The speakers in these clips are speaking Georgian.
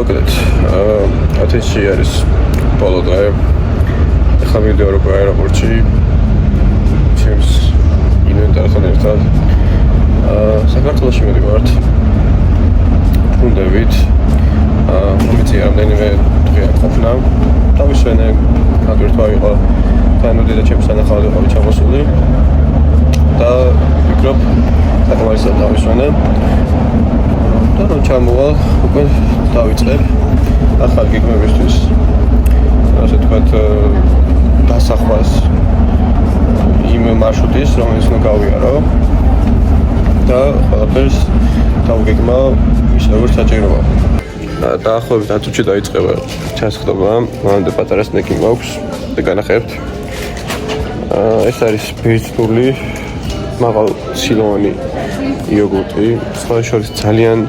მოკლედ ათენში არის ბოლო დღე. ახლა მივიდეო როგორ აეროპორტში ჩემს ინვენტართან ერთად. საქართველოში მივდივართ. ვუნდებით. მომიწია რამდენიმე დღე ყოფნა. დავისვენე გადვირთვა იყო თანუდი და ჩემს სანახავად ვიყავი ჩამოსული. და ვფიქრობ საკმარისად დავისვენე. და რომ ჩამოვალ, უკვე დავიწყებ ახალ გეგმებისთვის. ასე თქვათ დასახვას იმ მარშრუტის, რომელიც უნდა გავიარო და ყველაფერს დავგეგმა ის როგორც საჭიროა. დაახლოებით 10 წუთში დაიწყება ჩასხდომა, მანამდე პატარა სნეკი მაქვს და განახებთ. ეს არის ბერძნული მაღალცილოვანი იოგურტი, სხვა შორის ძალიან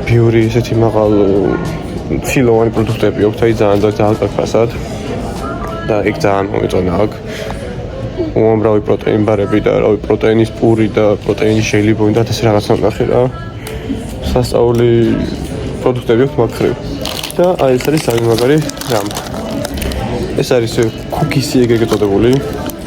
ბევრი ესეთი მაღალცილოვანი პროდუქტები აქვს, აი ძალიან კარგად და იქ ძალიან მომეწონა აქ. უამრავი პროტეინ ბარები და რავი პროტეინის პური და პროტეინის ჟელი და ეს რაღაცა ნახე რა. სასწაული პროდუქტები აქვს მაგ ხრივ. და აი ეს არის ძალიან მაგარი რამ. ეს არის კუკისი ეგრეთ წოდებული,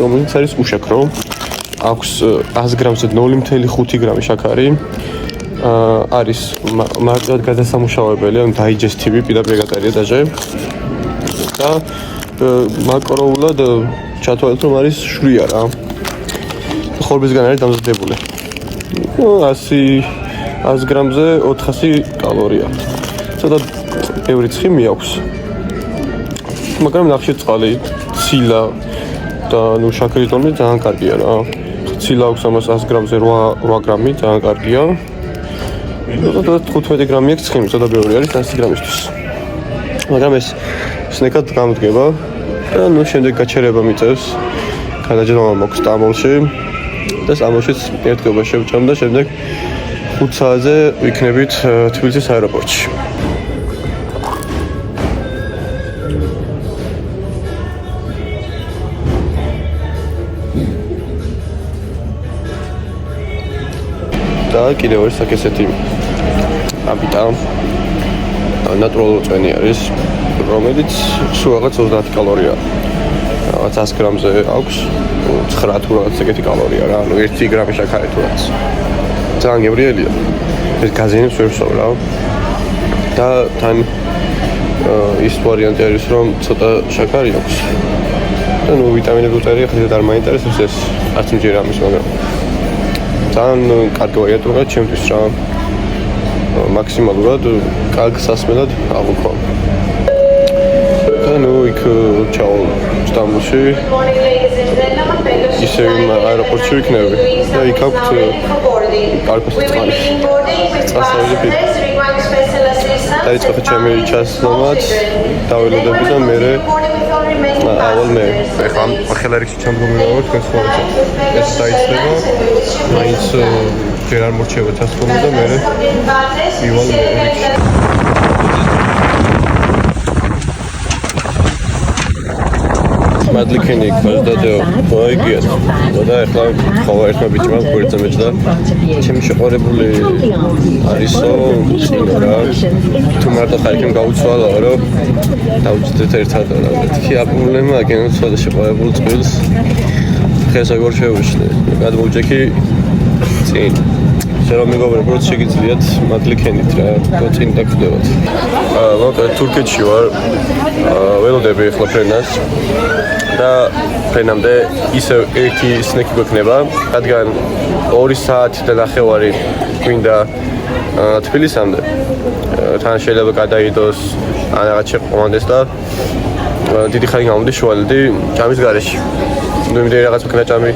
რომელიც არის უშაქრო. აქვს 100 გრამზე 0.5 გრამი შაქარი. არის მარკად გადასამუშავებელი, ან დაიჯესტივი, პირდაპირ გატარია დაჟე. და მაკროულად ჩათვალეთ რომ არის შვია რა. ხორბისგან არის დამზადებული. 100 გრამზე 400 კალორია. ცოტა ბევრი ცხიმი აქვს. მაგრამ ნახშირ წყალი, ცილა და ნუ შაქრის დონე ძალიან კარგია რა. ცილა აქვს 100 გრამზე 8 გრამი, ძალიან კარგია. და 15 გრამი აქვს ცხიმი, ცოტა ბევრი არის 100 გრამისთვის. მაგრამ ეს სნეკად გამოდგება და ნუ შემდეგ გაჩერება მიწევს. გადაჯდომა მაქვს სტამბოლში და სტამბოლშიც ერთგობა შევჭამ და შემდეგ 5 საათზე ვიქნებით თბილისის აეროპორტში. და კიდევ არის აქ ესეთი აბიტა ნატურალური წვენი არის, რომელიც სულ რაღაც 30 კალორია. რაღაც 100 გრამზე აქვს 9 თუ რაღაც ეგეთი კალორია რა, ანუ 1 გრამი შაქარი თუ რაღაც. ძალიან გებრიელია. ეს გაზიანებს ვერ ვსვამ რა. და თან ის ვარიანტი არის, რომ ცოტა შაქარი აქვს. და ნუ ვიტამინები უწერი, ხშირად არ მაინტერესებს ეს, არც მჯერ ამის, მაგრამ ძალიან კარგი ვარიანტია ჩემთვის რა. მაქსიმალურად კარგ სასმელად აღვქვა. და ნუ იქ ჩავალ სტამბოლში. ისე აეროპორტში ვიქნები და იქ აქვთ კარგი წყალი. წასავლები. დაიწყო ჩემი ჩასვლაც, დაველოდები და მერე ავალ მე. ეხლა ახლა რიგში ჩამდგომილობთ გასხოვეთ. ეს დაიწყება. მაინც ჯერ არ მორჩება ჩასვლა და მერე ივალ მე რიგში. მადლიქენი გაზდადეო მოიგიათ და ახლა ხოვა ერთმა ბიჭმა გვერდზე მეჭდა ჩემი შეყვარებული არისო წინო რა თუ მარტო ხაიქემ გაუცვალაო რომ დავუჯდეთ ერთად რა მეთქი აპრობლემა აგენ უცვალა შეყვარებულ წყვილს ხეს აგორ შევიშლე გადმოვჭექი წინ რომ მეგობრებო რომ შეგიძლიათ მადლიქენით რა წინ დაგხვდებათ მოკლედ თურქეთში ვარ ველოდები ახლა ფრენას და ფრენამდე ისე ერთი სნეკი გვექნება რადგან 2 საათი და ნახევარი გვინდა თბილისამდე თან შეიძლება გადაიდოს ან რაღაც შეყვანდეს და დიდი ხანი გამომდის შუალედი ჭამის გარეშე ნუ იმდენი რაღაც მქნა ჭამი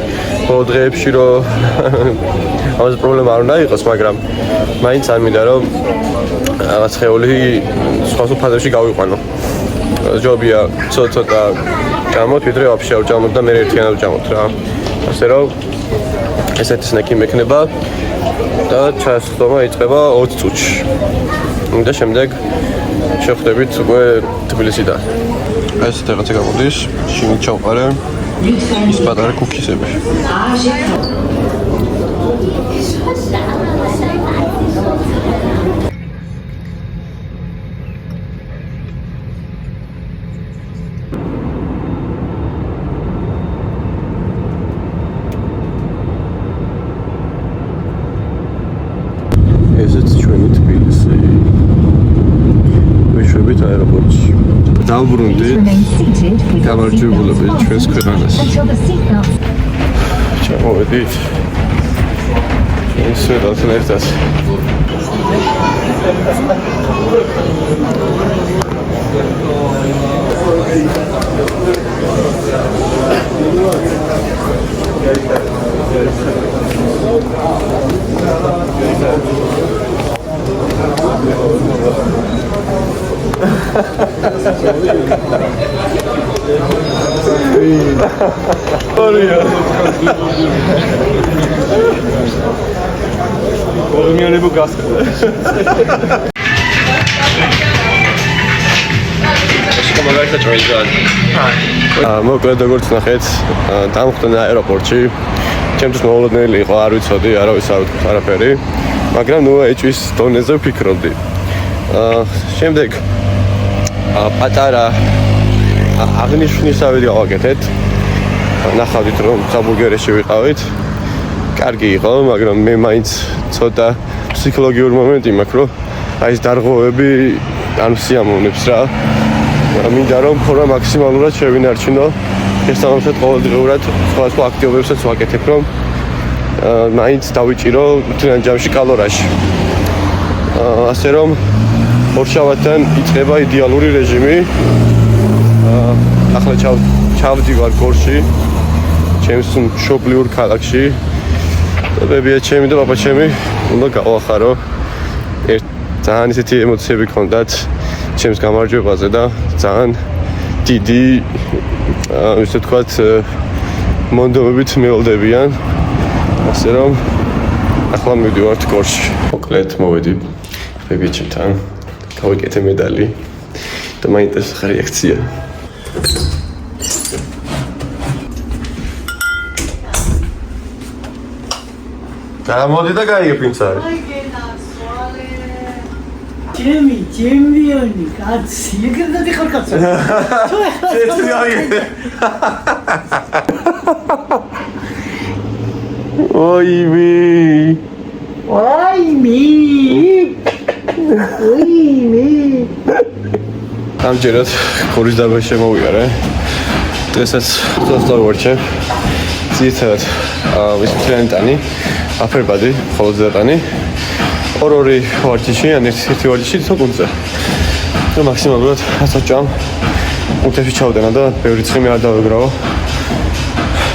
ბოლო დღეებში რომ ამაზე პრობლემა არ უნდა იყოს მაგრამ მაინც არ მინდა რომ რაღაც ხეული სხვა ფაზებში გავიყვანო ჯობია ცოტა ჭამოთ ვიდრე ვაფშე არ ჭამოთ და მე ერთიანად ვჭამოთ რა ასე რომ ესეთი სნეკი მექნება და ჩასხდომა იწყება 20 წუთში და შემდეგ შევხვდებით უკვე თბილისიდან ეს რაღაცა გამოდის შიგნით ჩავყარე ის პატარა კუკისები დავბრუნდით აეროპორტში. დავბრუნდით გამარჯვებულები ჩვენს ქვეყანას. ჩამოვედით. ჩვენ სვეტასთან ერთად. Olmuyor bu gaz. მაგალითად წვეიდან. მოკლედ როგორც ნახეთ, დამხვდა აეროპორტში. ჩემთვის მოულოდნელი იყო, არ ვიცოდი, არავის არ უთქვით არაფერი, მაგრამ ნუ ეჭვის დონეზე ვფიქრობდი. შემდეგ პატარა აღნიშვნისავით გავაკეთეთ. ნახავდით რომ საბურგერეში ვიყავით. კარგი იყო, მაგრამ მე მაინც ცოტა ფსიქოლოგიური მომენტი მაქვს, რომ აი ეს დარღვევები ან სიამოვნებს რა. მინდა რომ ფორმა მაქსიმალურად შევინარჩუნო. შესაბამისად ყოველდღიურად სხვადასხვა აქტივობებსაც ვაკეთებ, რომ მაინც დავიჭირო თუნდაც ჯამში კალორიაში. ასე რომ ორშაბათიდან იწყება იდეალური რეჟიმი. ახლა ჩავდივარ გორში, ჩემს მშობლიურ ქალაქში. ბებია ჩემი და პაპა ჩემი უნდა გავახარო. ძალიან ისეთი ემოციები ჰქონდათ ჩემს გამარჯვებაზე და ძალიან დიდი ისე თქვათ მონდომებით მეოლდებიან. ასე რომ ახლა მივდივართ გორში. მოკლედ მოვედი ბებია ჩემთან. გავიკეთე მედალი და მაინტერესებს რეაქცია. გამოდი და გაიგებ ინსაი. ჩემი ჩემპიონი კაცი, ეგრე დიხარ კაცო. ამჯერად გორის დარბაზში შემოვიარე. დღესაც სწორ ვარჩევ. ძირითადად ვისმთლიანი ტანი, აფერბადი, ხოლო ზედატანი. ორი ვარჯიში, ან ერთი ვარჯიში თოკუნზე. და მაქსიმალურად 100 ჯამ უთებში ჩავდენა და ბევრი ცხიმი არ დავეგრავო.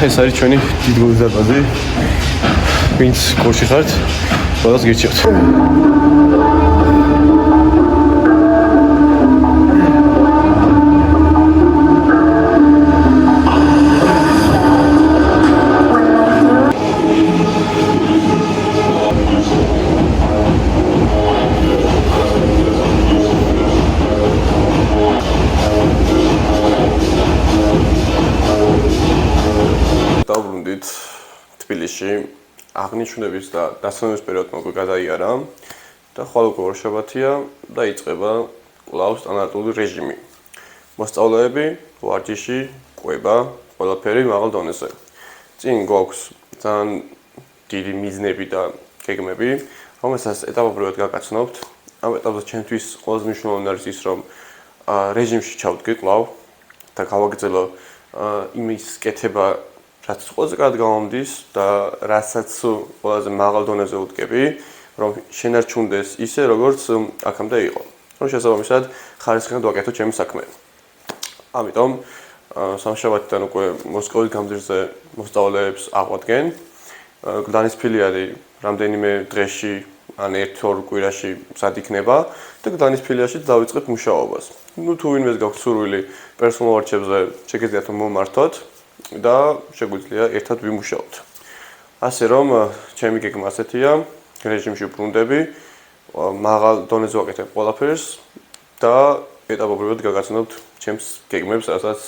ეს არის ჩვენი დიდი გორის დარბაზი. ვინც გორში ხართ, ყველას გირჩევთ. დავბრუნდით თბილისში, აღნიშნების და დასვენების პერიოდმა უკვე გადაიარა და ხვალ უკვე ორშაბათია და იწყება კვლავ სტანდარტული რეჟიმი. მოსწავლეები, ვარჯიში, კვება, ყველაფერი მაღალ დონეზე. წინ გვაქვს ძალიან დიდი მიზნები და გეგმები, რომელსაც ეტაპობრივად გაგაცნობთ. ამ ეტაპზე ჩემთვის ყველაზე მნიშვნელოვანი არის ის, რომ რეჟიმში ჩავდგე კვლავ და გავაგრძელო იმის კეთება, რაც ყველაზე კარგად გამომდის და რასაც ყველაზე მაღალ დონეზე ვუდგები, რომ შენარჩუნდეს ისე, როგორც აქამდე იყო. რომ შესაბამისად ხარისხიან ვაკეთო ჩემი საქმე. ამიტომ სამშაბათიდან უკვე მოსკოვის გამზირზე მოსწავლეებს აღვადგენ. გლანის ფილიალი რამდენიმე დღეში ან 1-2 კვირაში მზად იქნება და გლანის ფილიალში დავიწყებ მუშაობას. ნუ თუ ვინმეს გაქვს სურვილი პერსონალ ვარჩებზე, შეგიძლიათ მომართოთ და შეგვიძლია ერთად ვიმუშაოთ. ასე რომ ჩემი გეგმა ასეთია, რეჟიმში ვბრუნდები, მაღალ დონეზე ვაკეთებ ყველაფერს და ეტაპობრივად გაგაცნობთ ჩემს გეგმებს, რასაც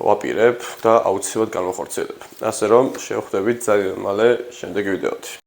ვაპირებ და აუცილებლად განვახორციელებ. ასე რომ შევხვდებით ძალიან მალე შემდეგი ვიდეოთი.